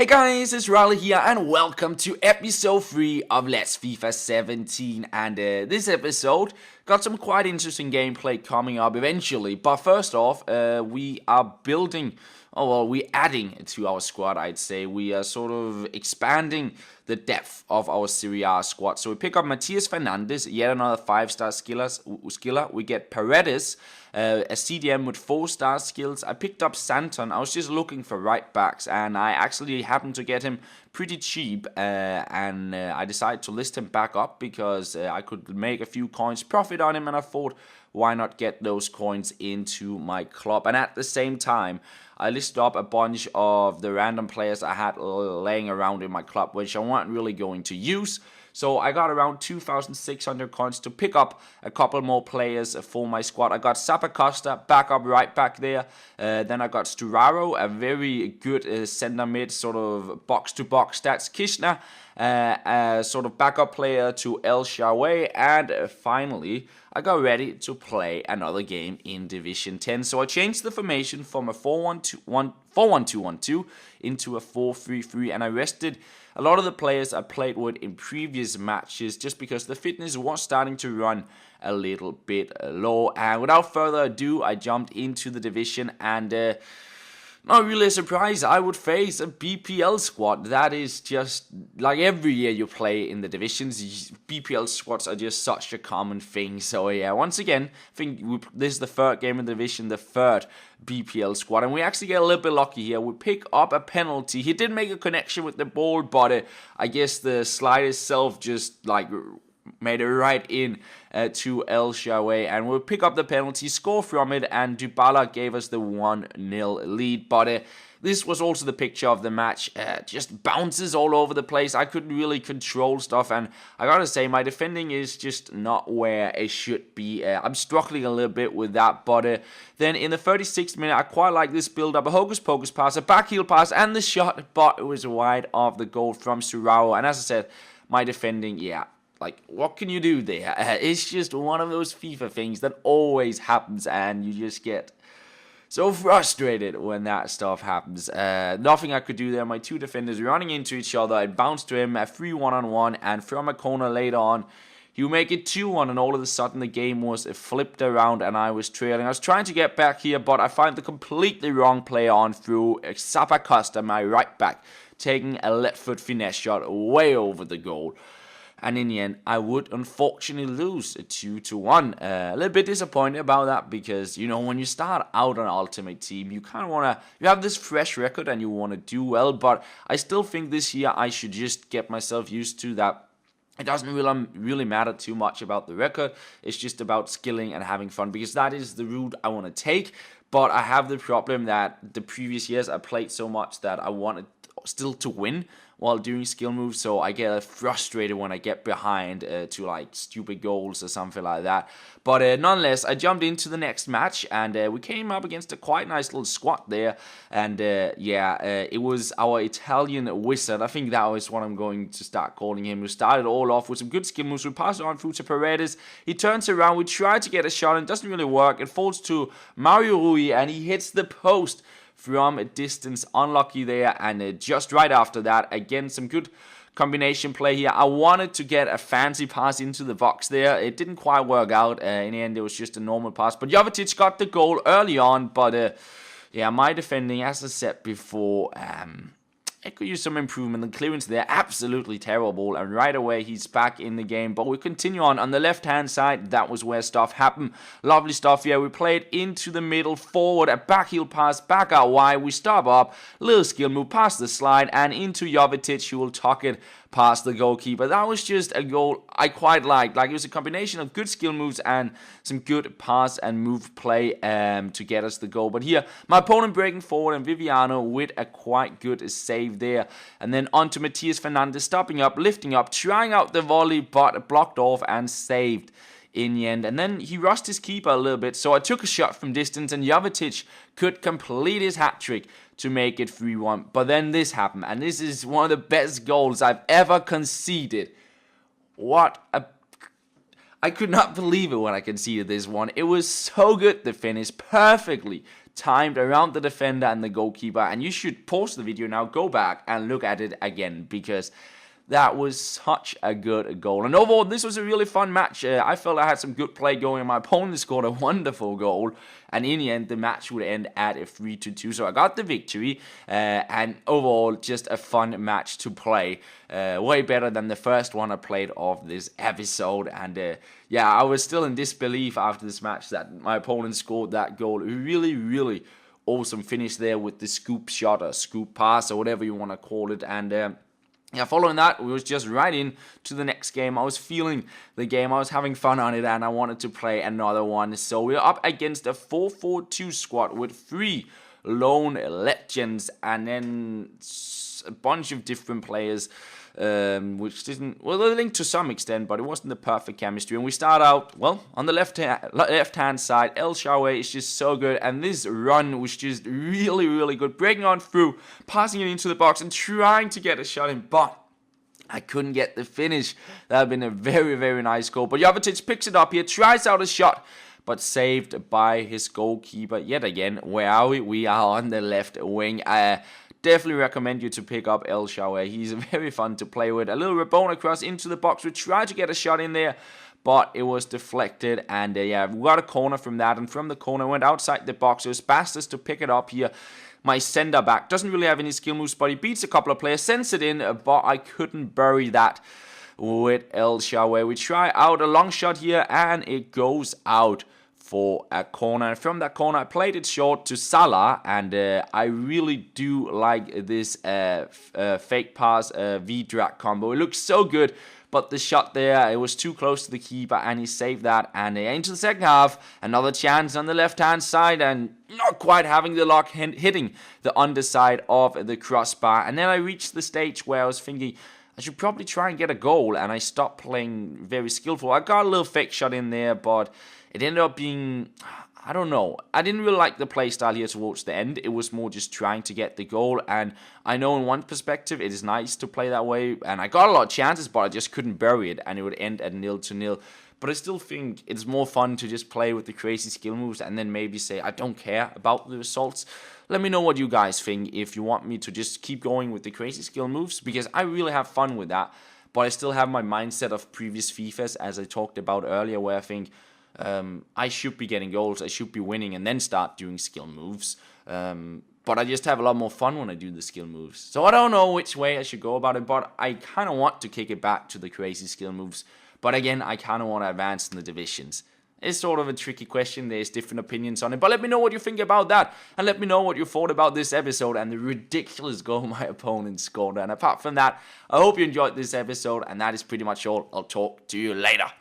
Hey guys, it's Raleigh here and welcome to episode 3 of Let's FIFA 17, and this episode got some quite interesting gameplay coming up eventually, but first off, we are we're adding to our squad. I'd say we are sort of expanding the depth of our Serie A squad. So we pick up Matias Fernandes, yet another 5-star skiller. We get Paredes, a CDM with 4-star skills. I picked up Santon. I was just looking for right backs, and I actually happened to get him pretty cheap, and I decided to list him back up because I could make a few coins profit on him, and I thought, why not get those coins into my club? And at the same time, I listed up a bunch of the random players I had laying around in my club, which I wasn't really going to use. So I got around 2,600 coins to pick up a couple more players for my squad. I got Zappacosta, backup right back there. Then I got Sturaro, a very good center mid, sort of box-to-box stats. Kishna, a sort of backup player to El Shaarawy. And finally, I got ready to play another game in Division 10. So I changed the formation from a 4-1-2-1-2 into a 4-3-3, and I rested a lot of the players I played with in previous matches just because the fitness was starting to run a little bit low. And without further ado, I jumped into the division, and not really a surprise, I would face a BPL squad. That is just like every year you play in the divisions, BPL squads are just such a common thing. So yeah, once again, I think this is the third game in the division, the third BPL squad, and we actually get a little bit lucky here. We pick up a penalty. He did make a connection with the ball, but I guess the slide itself just like made it right in to El Shaarawy, and we'll pick up the penalty, score from it, and Dybala gave us the 1-0 lead. But this was also the picture of the match. Just bounces all over the place. I couldn't really control stuff, and I gotta say, my defending is just not where it should be. I'm struggling a little bit with that, but then in the 36th minute, I quite like this build-up. A hocus-pocus pass, a backheel pass, and the shot, but it was wide of the goal from Sturaro. And as I said, my defending, yeah, like, what can you do there? It's just one of those FIFA things that always happens, and you just get so frustrated when that stuff happens. Nothing I could do there. My two defenders running into each other. I bounced to him, a free one-on-one, and from a corner later on, he would make it 2-1, and all of a sudden the game was flipped around, and I was trailing. I was trying to get back here, but I find the completely wrong player on through. Zappacosta, my right back, taking a left-foot finesse shot way over the goal. And in the end, I would unfortunately lose 2-1. A little bit disappointed about that because, you know, when you start out on Ultimate Team, you kind of want to, you have this fresh record and you want to do well. But I still think this year I should just get myself used to that. It doesn't really matter too much about the record. It's just about skilling and having fun, because that is the route I want to take. But I have the problem that the previous years I played so much that I wanted still to win while doing skill moves, so I get frustrated when I get behind to like stupid goals or something like that. But nonetheless, I jumped into the next match, and we came up against a quite nice little squad there, and it was our Italian wizard. I think that was what I'm going to start calling him. We started all off with some good skill moves. We pass it on through to Paredes. He turns around. We try to get a shot, and it doesn't really work. It falls to Mario Rui, and he hits the post from a distance. Unlucky there, and just right after that, again, some good combination play here. I wanted to get a fancy pass into the box there. It didn't quite work out. In the end, it was just a normal pass. But Jovetic got the goal early on, but yeah, my defending, as I said before, it could use some improvement. The clearance there, absolutely terrible. And right away, he's back in the game. But we continue on the left-hand side. That was where stuff happened. Lovely stuff here. We played into the middle, forward, a backheel pass, back out wide. We stop up, little skill move, past the slide, and into Jovetic, who will tuck it past the goalkeeper. That was just a goal I quite liked. Like, it was a combination of good skill moves and some good pass and move play to get us the goal. But here, my opponent breaking forward, and Viviano with a quite good save there. And then on to Matias Fernandes, stopping up, lifting up, trying out the volley, but blocked off and saved in the end. And then he rushed his keeper a little bit, so I took a shot from distance, and Jovetic could complete his hat-trick to make it 3-1. But then this happened, and this is one of the best goals I've ever conceded. I could not believe it when I conceded this one. It was so good, the finish, perfectly timed around the defender and the goalkeeper, and you should pause the video now, go back and look at it again, because that was such a good goal. And overall, this was a really fun match. I felt I had some good play going. My opponent scored a wonderful goal. And in the end, the match would end at a 3-2. So I got the victory. And overall, just a fun match to play. Way better than the first one I played of this episode. And yeah, I was still in disbelief after this match that my opponent scored that goal. Really, really awesome finish there with the scoop shot or scoop pass or whatever you want to call it. And yeah, following that, we was just right in to the next game. I was feeling the game. I was having fun on it, and I wanted to play another one. So we're up against a 4-4-2 squad with 3 lone legends and then a bunch of different players, which didn't, well, they're linked to some extent, but it wasn't the perfect chemistry. And we start out, well, on the left-hand side. El Shaarawy is just so good, and this run was just really, really good. Breaking on through, passing it into the box, and trying to get a shot in, but I couldn't get the finish. That would have been a very, very nice goal. But Jovetic picks it up here, tries out a shot, but saved by his goalkeeper yet again. Where are we? We are on the left wing. Definitely recommend you to pick up El Shaarawy. He's very fun to play with. A little Rabona cross into the box. We tried to get a shot in there, but it was deflected. And yeah, we got a corner from that. And from the corner, went outside the box. It was Bastos to pick it up here. My centre back doesn't really have any skill moves, but he beats a couple of players, sends it in, but I couldn't bury that with El Shaarawy. We try out a long shot here, and it goes out for a corner. And from that corner, I played it short to Salah, and I really do like this fake pass V-drag combo. It looks so good, but the shot there, it was too close to the keeper, and he saved that. And into the second half, another chance on the left-hand side, and not quite having the luck hitting the underside of the crossbar. And then I reached the stage where I was thinking, I should probably try and get a goal, and I stopped playing very skillful. I got a little fake shot in there, but it ended up being, I don't know. I didn't really like the play style here towards the end. It was more just trying to get the goal, and I know in one perspective it is nice to play that way, and I got a lot of chances, but I just couldn't bury it, and it would end at 0-0. But I still think it's more fun to just play with the crazy skill moves and then maybe say, I don't care about the results. Let me know what you guys think, if you want me to just keep going with the crazy skill moves, because I really have fun with that. But I still have my mindset of previous FIFAs, as I talked about earlier, where I think I should be getting goals, I should be winning, and then start doing skill moves. But I just have a lot more fun when I do the skill moves. So I don't know which way I should go about it, but I kind of want to kick it back to the crazy skill moves. But again, I kind of want to advance in the divisions. It's sort of a tricky question. There's different opinions on it. But let me know what you think about that. And let me know what you thought about this episode and the ridiculous goal my opponent scored. And apart from that, I hope you enjoyed this episode. And that is pretty much all. I'll talk to you later.